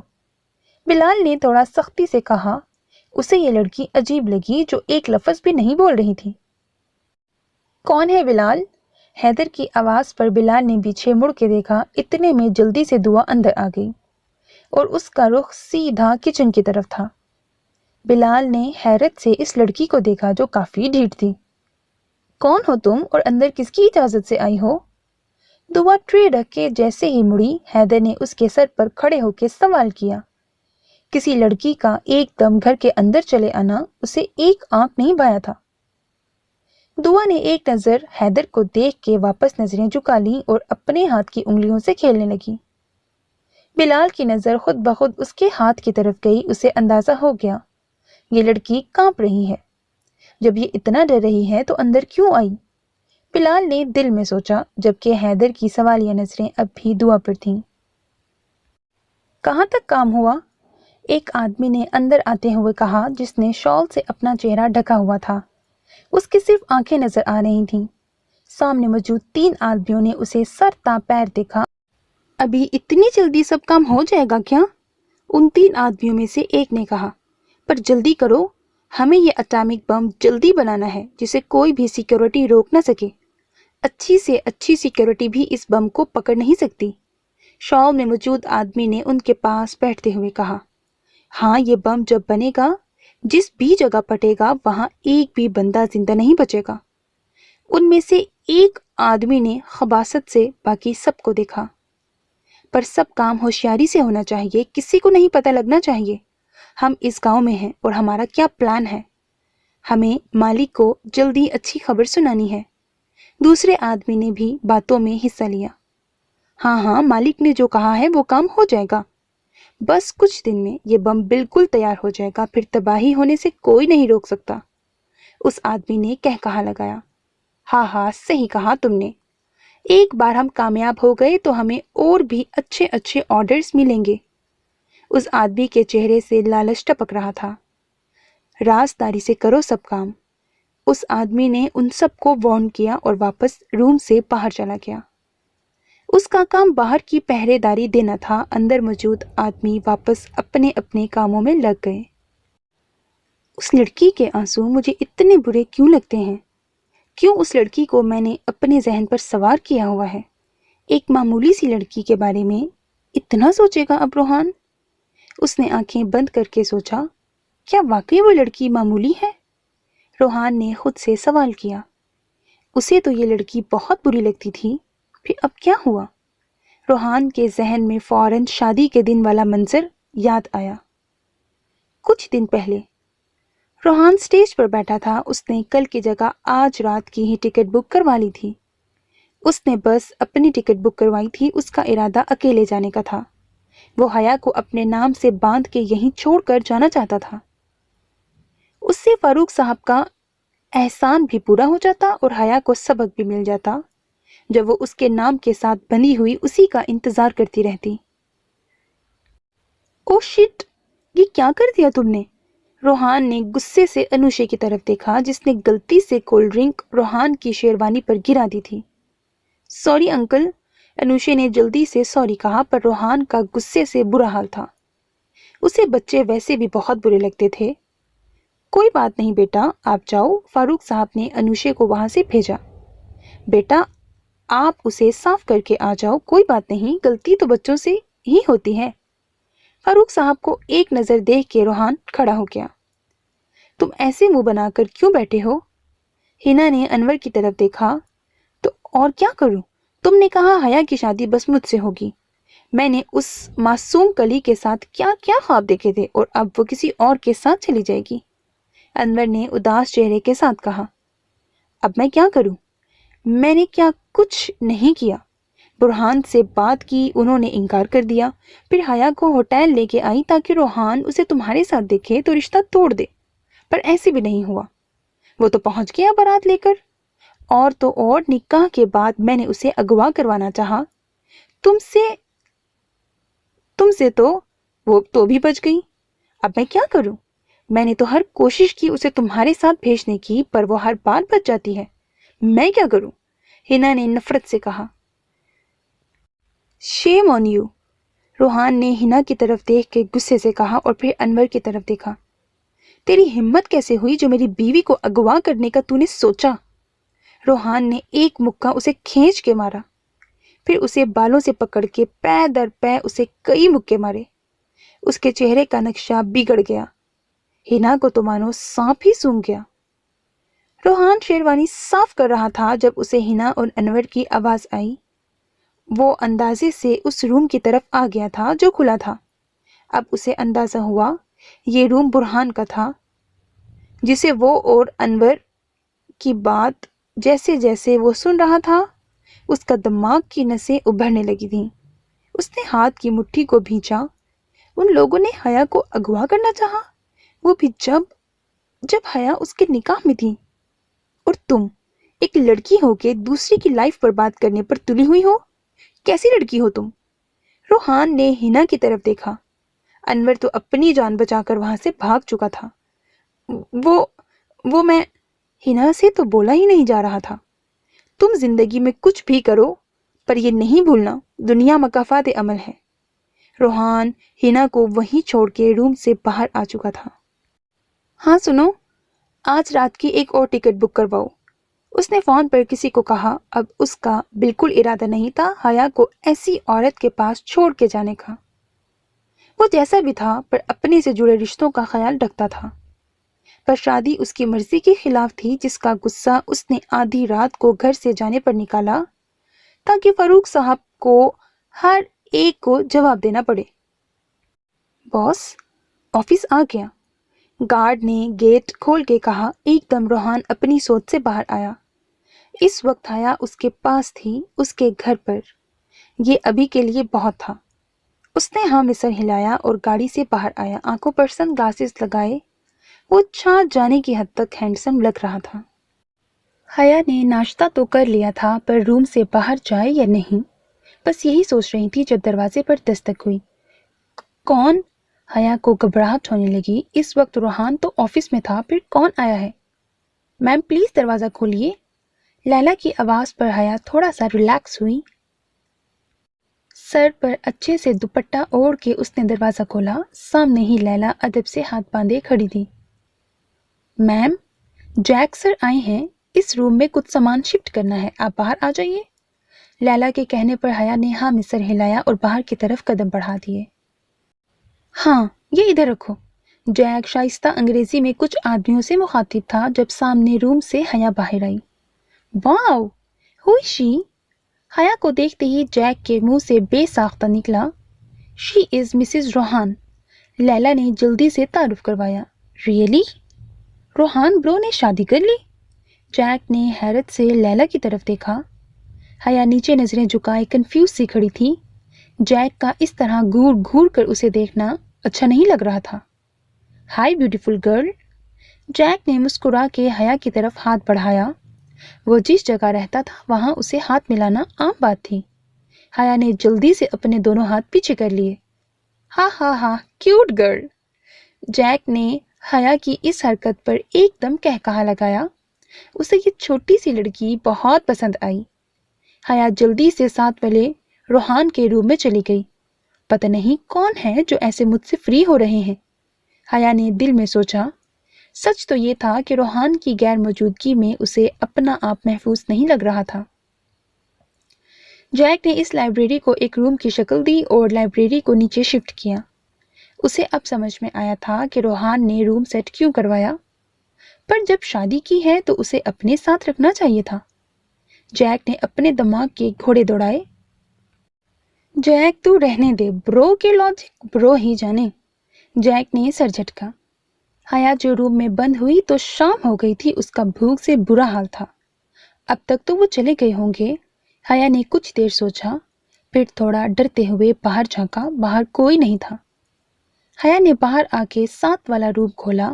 A: بلال نے تھوڑا سختی سے کہا۔ اسے یہ لڑکی عجیب لگی جو ایک لفظ بھی نہیں بول رہی تھی۔ کون ہے بلال؟ حیدر کی آواز پر بلال نے پیچھے مڑ کے دیکھا، اتنے میں جلدی سے دعا اندر آ گئی اور اس کا رخ سیدھا کچن کی طرف تھا۔ بلال نے حیرت سے اس لڑکی کو دیکھا جو کافی ڈھیٹ تھی۔ کون ہو تم اور اندر کس کی اجازت سے آئی ہو؟ دعا ٹرے رکھ کے جیسے ہی مڑی، حیدر نے اس کے سر پر کھڑے ہو کے سوال کیا۔ کسی لڑکی کا ایک دم گھر کے اندر چلے آنا اسے ایک آنکھ نہیں بھایا تھا۔ دعا نے ایک نظر حیدر کو دیکھ کے واپس نظریں جھکا لیں اور اپنے ہاتھ کی انگلیوں سے کھیلنے لگی۔ بلال کی نظر خود بخود اس کے ہاتھ کی طرف گئی۔ اسے اندازہ ہو گیا یہ لڑکی کانپ رہی ہے۔ جب یہ اتنا ڈر رہی ہے تو اندر کیوں آئی؟ بلال نے دل میں سوچا، جبکہ حیدر کی سوالیہ نظریں اب بھی دعا پر تھیں۔ کہاں تک کام ہوا؟ ایک آدمی نے اندر آتے ہوئے کہا جس نے شال سے اپنا چہرہ ڈھکا ہوا تھا۔ اس کی صرف آنکھیں نظر آ رہی تھیں۔ سامنے موجود 3 آدمیوں نے اسے سر تا پیر دیکھا۔ ابھی اتنی جلدی سب کام ہو جائے گا کیا؟ ان 3 آدمیوں میں سے ایک نے کہا، پر جلدی کرو، ہمیں یہ اٹامک بم جلدی بنانا ہے جسے کوئی بھی سیکیورٹی روک نہ سکے۔ اچھی سے اچھی سیکیورٹی بھی اس بم کو پکڑ نہیں سکتی۔ شال میں موجود آدمی نے ان کے پاس بیٹھتے ہوئے کہا، ہاں یہ بم جب بنے گا، جس بھی جگہ پھٹے گا وہاں ایک بھی بندہ زندہ نہیں بچے گا۔ ان میں سے ایک آدمی نے خباثت سے باقی سب کو دیکھا، پر سب کام ہوشیاری سے ہونا چاہیے، کسی کو نہیں پتہ لگنا چاہیے ہم اس گاؤں میں ہیں اور ہمارا کیا پلان ہے۔ ہمیں مالک کو جلدی اچھی خبر سنانی ہے۔ دوسرے آدمی نے بھی باتوں میں حصہ لیا۔ ہاں ہاں، مالک نے جو کہا ہے وہ کام ہو جائے گا، بس کچھ دن میں یہ بم بالکل تیار ہو جائے گا، پھر تباہی ہونے سے کوئی نہیں روک سکتا۔ اس آدمی نے کہا لگایا، ہاں ہاں صحیح کہا تم نے، ایک بار ہم کامیاب ہو گئے تو ہمیں اور بھی اچھے اچھے آرڈرز ملیں گے۔ اس آدمی کے چہرے سے لالچ ٹپک رہا تھا۔ رازداری سے کرو سب کام۔ اس آدمی نے ان سب کو وارن کیا اور واپس روم سے باہر چلا گیا۔ اس کا کام باہر کی پہرے داری دینا تھا۔ اندر موجود آدمی واپس اپنے اپنے کاموں میں لگ گئے۔ اس لڑکی کے آنسو مجھے اتنے برے کیوں لگتے ہیں؟ کیوں اس لڑکی کو میں نے اپنے ذہن پر سوار کیا ہوا ہے؟ ایک معمولی سی لڑکی کے بارے میں اتنا سوچے گا اب روحان؟ اس نے آنکھیں بند کر کے سوچا، کیا واقعی وہ لڑکی معمولی ہے؟ روحان نے خود سے سوال کیا۔ اسے تو یہ لڑکی بہت بری لگتی تھی، پھر اب کیا ہوا؟ روحان کے ذہن میں فوراً شادی کے دن والا منظر یاد آیا۔ کچھ دن پہلے روحان سٹیج پر بیٹھا تھا۔ اس نے کل کی جگہ آج رات کی ہی ٹکٹ بک کروا لی تھی۔ اس نے بس اپنی ٹکٹ بک کروائی تھی۔ اس کا ارادہ اکیلے جانے کا تھا۔ وہ حیا کو اپنے نام سے باندھ کے یہیں چھوڑ کر جانا چاہتا تھا۔ اس سے فاروق صاحب کا احسان بھی پورا ہو جاتا اور حیا کو سبق بھی مل جاتا جب وہ اس کے نام کے ساتھ بندھی ہوئی اسی کا انتظار کرتی رہتی۔ او شٹ، یہ کیا کر دیا تم نے؟ روحان نے غصے سے انوشے کی طرف دیکھا جس نے غلطی سے کولڈ ڈرنک روحان کی شیروانی پر گرا دی تھی۔ سوری انکل، انوشے نے جلدی سے سوری کہا، پر روحان کا غصے سے برا حال تھا۔ اسے بچے ویسے بھی بہت برے لگتے تھے۔ کوئی بات نہیں بیٹا، آپ جاؤ، فاروق صاحب نے انوشے کو وہاں سے بھیجا۔ بیٹا آپ اسے صاف کر کے آ جاؤ، کوئی بات نہیں، غلطی تو بچوں سے ہی ہوتی ہے۔ فاروق صاحب کو ایک نظر دیکھ کے روحان کھڑا ہو گیا۔ تم ایسے منہ بنا کر کیوں بیٹھے ہو؟ ہنا نے انور کی طرف دیکھا۔ تو اور کیا کروں؟ تم نے کہا حیا کی شادی بس مجھ سے ہوگی۔ میں نے اس معصوم کلی کے ساتھ کیا کیا خواب دیکھے تھے اور اب وہ کسی اور کے ساتھ چلی جائے گی۔ انور نے اداس چہرے کے ساتھ کہا۔ اب میں کیا کروں؟ میں نے کیا کچھ نہیں کیا۔ برہان سے بات کی، انہوں نے انکار کر دیا۔ پھر حیا کو ہوٹل لے کے آئی تاکہ روحان اسے تمہارے ساتھ دیکھے تو رشتہ توڑ دے، پر ایسے بھی نہیں ہوا۔ وہ تو پہنچ گیا بارات لے کر، اور تو اور نکاح کے بعد میں نے اسے اغوا کروانا چاہا۔ تم سے تو وہ تو بھی بچ گئی۔ اب میں کیا کروں؟ میں نے تو ہر کوشش کی اسے تمہارے ساتھ بھیجنے کی، پر وہ ہر بار بچ جاتی ہے۔ میں کیا کروں؟ ہنا نے نفرت سے کہا۔ شیم آن یو، روحان نے ہنا کی طرف دیکھ کے غصے سے کہا اور پھر انور کی طرف دیکھا۔ تیری ہمت کیسے ہوئی جو میری بیوی کو اغوا کرنے کا تو نے سوچا؟ روحان نے ایک مکہ اسے کھینچ کے مارا، پھر اسے بالوں سے پکڑ کے پے در پے اسے کئی مکے مارے۔ اس کے چہرے کا نقشہ بگڑ گیا۔ ہنا کو تو مانو سانپ ہی سونگھ گیا۔ روحان شیروانی صاف کر رہا تھا جب اسے ہنا اور انور کی آواز آئی۔ وہ اندازے سے اس روم کی طرف آ گیا تھا جو کھلا تھا۔ اب اسے اندازہ ہوا یہ روم برہان کا تھا، جسے وہ اور انور کی بات جیسے جیسے وہ سن رہا تھا اس کا دماغ کی نسیں ابھرنے لگی تھیں۔ اس نے ہاتھ کی مٹھی کو بھینچا۔ ان لوگوں نے حیا کو اغوا کرنا چاہا، وہ بھی جب حیا اس کے نکاح میں تھی، اور تم ایک لڑکی ہو کے دوسری کی لائف برباد کرنے پر تلی ہوئی ہو۔ کیسی لڑکی ہو تم؟ روحان نے ہنا کی طرف دیکھا۔ انور تو اپنی جان بچا کر وہاں سے بھاگ چکا تھا۔ وہ میں ہنا سے تو بولا ہی نہیں جا رہا تھا۔ تم زندگی میں کچھ بھی کرو، پر یہ نہیں بھولنا دنیا مکافات عمل ہے۔ روحان ہنا کو وہیں چھوڑ کے روم سے باہر آ چکا تھا۔ ہاں سنو، آج رات کی ایک اور ٹکٹ بک کرواؤ، اس نے فون پر کسی کو کہا۔ اب اس کا بالکل ارادہ نہیں تھا حیا کو ایسی عورت کے پاس چھوڑ کے جانے کا۔ وہ جیسا بھی تھا پر اپنے سے جڑے رشتوں کا خیال رکھتا تھا، پر شادی اس کی مرضی کے خلاف تھی، جس کا غصہ اس نے آدھی رات کو گھر سے جانے پر نکالا تاکہ فاروق صاحب کو ہر ایک کو جواب دینا پڑے۔ باس، آفس آ گیا، گارڈ نے گیٹ کھول کے کہا۔ ایک دم روحان اپنی سوچ سے باہر آیا۔ اس وقت حیا اس کے پاس تھی، اس کے گھر پر۔ یہ ابھی کے لیے بہت تھا۔ اس نے ہاں میں سر ہلایا اور گاڑی سے باہر آیا۔ آنکھوں پر سن گلاسز لگائے وہ چھانٹ جانے کی حد تک ہینڈسم لگ رہا تھا۔ حیا نے ناشتہ تو کر لیا تھا، پر روم سے باہر جائے یا نہیں، بس یہی سوچ رہی تھی جب دروازے پر دستک ہوئی۔ کون؟ حیا کو گھبراہٹ ہونے لگی۔ اس وقت روحان تو آفس میں تھا، پھر کون آیا ہے؟ میم پلیز دروازہ کھولیے، لیلا کی آواز پر حیا تھوڑا سا ریلیکس ہوئی۔ سر پر اچھے سے دوپٹہ اوڑھ کے اس نے دروازہ کھولا۔ سامنے ہی لیلا ادب سے ہاتھ باندھے کھڑی تھی۔ میم، جیک سر آئے ہیں، اس روم میں کچھ سامان شفٹ کرنا ہے، آپ باہر آ جائیے۔ لیلا کے کہنے پر حیا نے ہاں میں سر ہلایا اور باہر کی طرف قدم بڑھا دیے۔ ہاں یہ ادھر رکھو۔ جیک شائستہ انگریزی میں کچھ آدمیوں سے مخاطب تھا جب سامنے روم سے حیا باہر آئی۔ واو، ہو از شی؟ حیا کو دیکھتے ہی جیک کے منہ سے بے ساختہ نکلا، شی از مسز روحان۔ لیلا نے جلدی سے تعارف کروایا۔ ریئلی؟ روحان برو نے شادی کر لی؟ جیک نے حیرت سے لیلا کی طرف دیکھا۔ حیا نیچے نظریں جھکائے کنفیوز سی کھڑی تھی۔ جیک کا اس طرح گھور گھور کر اسے دیکھنا اچھا نہیں لگ رہا تھا۔ ہائی بیوٹیفل گرل، جیک نے مسکرا کے حیا کی طرف ہاتھ بڑھایا۔ وہ جس جگہ رہتا تھا وہاں اسے ہاتھ ملانا عام بات تھی۔ حیا نے جلدی سے اپنے دونوں ہاتھ پیچھے کر لیے۔ ہاں ہاں ہاں، کیوٹ گرل۔ جیک نے حیا کی اس حرکت پر ایک دم کہکہا لگایا۔ اسے یہ چھوٹی سی لڑکی بہت پسند آئی۔ حیا جلدی سے ساتھ والے روحان کے روم میں چلی گئی۔ پتہ نہیں کون ہے جو ایسے مجھ سے فری ہو رہے ہیں، حیا نے دل میں سوچا۔ سچ تو یہ تھا کہ روحان کی غیر موجودگی میں اسے اپنا آپ محفوظ نہیں لگ رہا تھا۔ جیک نے اس لائبریری کو ایک روم کی شکل دی اور لائبریری کو نیچے شفٹ کیا۔ اسے اب سمجھ میں آیا تھا کہ روحان نے روم سیٹ کیوں کروایا، پر جب شادی کی ہے تو اسے اپنے ساتھ رکھنا چاہیے تھا۔ جیک نے اپنے دماغ کے گھوڑے دوڑائے۔ جیک تو رہنے دے، برو کے لاجک برو ہی جانے۔ جیک نے سر جھٹکا۔ حیا جو روم میں بند ہوئی تو شام ہو گئی تھی، اس کا بھوک سے برا حال تھا۔ اب تک تو وہ چلے گئے ہوں گے۔ حیا نے کچھ دیر سوچا، پھر تھوڑا ڈرتے ہوئے باہر جھانکا۔ باہر کوئی نہیں تھا۔ حیا نے باہر آ کے ساتھ والا روم کھولا۔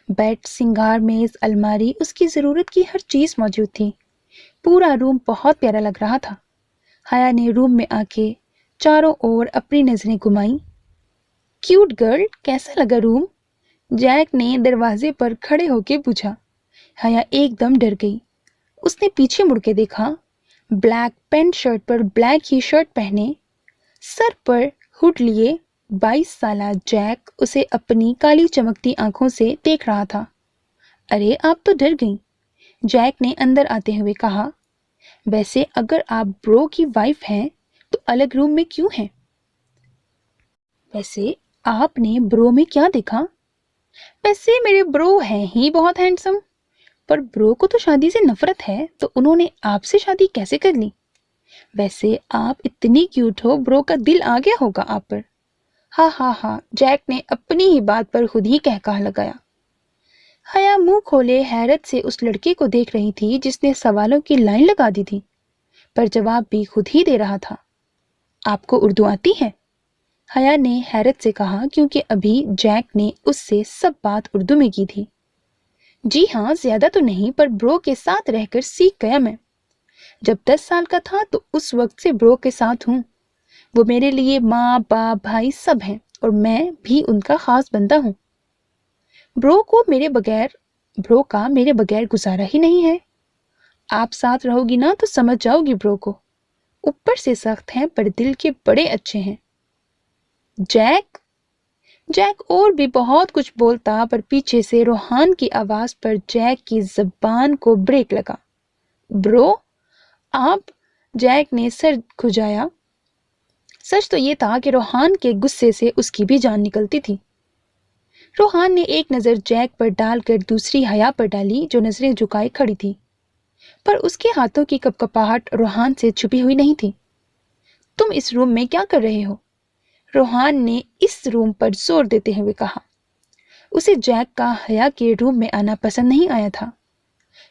A: بیڈ، سنگار میز، الماری، اس کی ضرورت کی ہر چیز موجود تھی۔ پورا روم بہت پیارا لگ رہا تھا۔ حیا نے روم میں آ کے چاروں اور اپنی نظریں گھمائیں۔ کیوٹ گرل، کیسا لگا روم؟ جیک نے دروازے پر کھڑے ہو کے پوچھا۔ حیا ایک دم ڈر گئی۔ اس نے پیچھے مڑ کے دیکھا۔ بلیک پینٹ شرٹ پر بلیک ہی شرٹ پہنے، سر پر ہوڈ لیے 22 سالہ جیک اسے اپنی کالی چمکتی آنکھوں سے دیکھ رہا تھا۔ ارے آپ تو ڈر گئیں، جیک نے اندر آتے ہوئے کہا۔ ویسے اگر آپ برو کی وائف ہیں تو الگ روم میں کیوں ہیں؟ ویسے آپ نے برو میں کیا دیکھا؟ ویسے میرے برو ہیں ہی بہت ہینڈسم، پر برو کو تو شادی سے نفرت ہے، تو انہوں نے آپ سے شادی کیسے کر لی؟ ویسے آپ اتنی کیوٹ ہو، برو کا دل آ گیا ہوگا آپ پر۔ ہاں ہاں ہاں، جیک نے اپنی ہی بات پر خود ہی کہکہا لگایا۔ حیا منہ کھولے حیرت سے اس لڑکے کو دیکھ رہی تھی جس نے سوالوں کی لائن لگا دی تھی، پر جواب بھی خود ہی دے رہا تھا۔ آپ کو اردو آتی ہے؟ حیا نے حیرت سے کہا، کیونکہ ابھی جیک نے اس سے سب بات اردو میں کی تھی۔ جی ہاں، زیادہ تو نہیں، پر برو کے ساتھ رہ کر سیکھ گیا میں۔ جب 10 سال کا تھا تو اس وقت سے برو کے ساتھ ہوں۔ وہ میرے لیے ماں باپ بھائی سب ہیں، اور میں بھی ان کا خاص بندہ ہوں۔ برو کا میرے بغیر گزارا ہی نہیں ہے۔ آپ ساتھ رہو گی نا تو سمجھ جاؤ گی برو کو۔ اوپر سے سخت ہیں پر دل کے بڑے اچھے ہیں۔ جیک اور بھی بہت کچھ بولتا، پر پیچھے سے روحان کی آواز پر جیک کی زبان کو بریک لگا۔ برو آپ؟ جیک نے سر کھجایا۔ سچ تو یہ تھا کہ روحان کے غصے سے اس کی بھی جان نکلتی تھی۔ روحان نے ایک نظر جیک پر ڈال کر دوسری حیا پر ڈالی جو نظریں جھکائے کھڑی تھی، پر اس کے ہاتھوں کی کپکپاہٹ روحان سے چھپی ہوئی نہیں تھی۔ تم اس روم میں کیا کر رہے ہو؟ روحان نے اس روم پر زور دیتے ہوئے کہا۔ اسے جیک کا حیا کے روم میں آنا پسند نہیں آیا تھا۔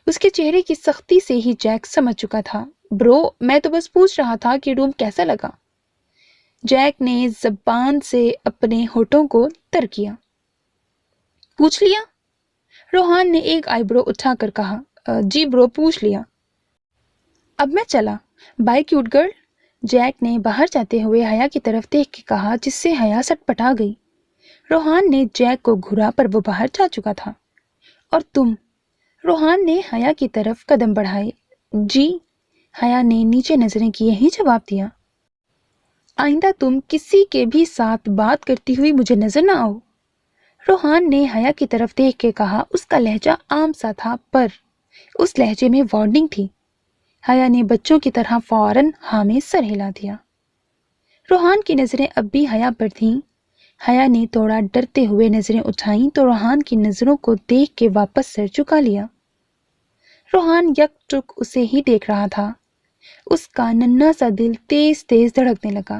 A: اس کے چہرے کی سختی سے ہی جیک سمجھ چکا تھا۔ برو، میں تو بس پوچھ رہا تھا کہ روم کیسا لگا۔ جیک نے زبان سے اپنے ہونٹوں کو تر کیا۔ پوچھ لیا؟ روحان نے ایک آئی برو اٹھا کر کہا۔ جی برو، پوچھ لیا۔ اب میں چلا، بائے کیوٹ گرل۔ جیک نے باہر جاتے ہوئے حیا کی طرف دیکھ کے کہا، جس سے حیا سٹ پٹا گئی۔ روحان نے جیک کو گھورا پر وہ باہر جا چکا تھا۔ اور تم؟ روحان نے حیا کی طرف قدم بڑھائے۔ جی؟ حیا نے نیچے نظریں کیے ہی جواب دیا۔ آئندہ تم کسی کے بھی ساتھ بات کرتی ہوئی مجھے نظر نہ آؤ۔ روحان نے حیا کی طرف دیکھ کے کہا۔ اس کا لہجہ عام سا تھا، پر اس لہجے میں وارننگ تھی۔ حیا نے بچوں کی طرح فوراً ہاں میں سر ہلا دیا۔ روحان کی نظریں اب بھی حیا پر تھیں۔ حیا نے تھوڑا ڈرتے ہوئے نظریں اٹھائیں تو روحان کی نظروں کو دیکھ کے واپس سر چکا لیا۔ روحان یک ٹک اسے ہی دیکھ رہا تھا۔ اس کا ننھا سا دل تیز تیز دھڑکنے لگا۔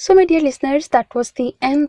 A: So my dear listeners, that was the end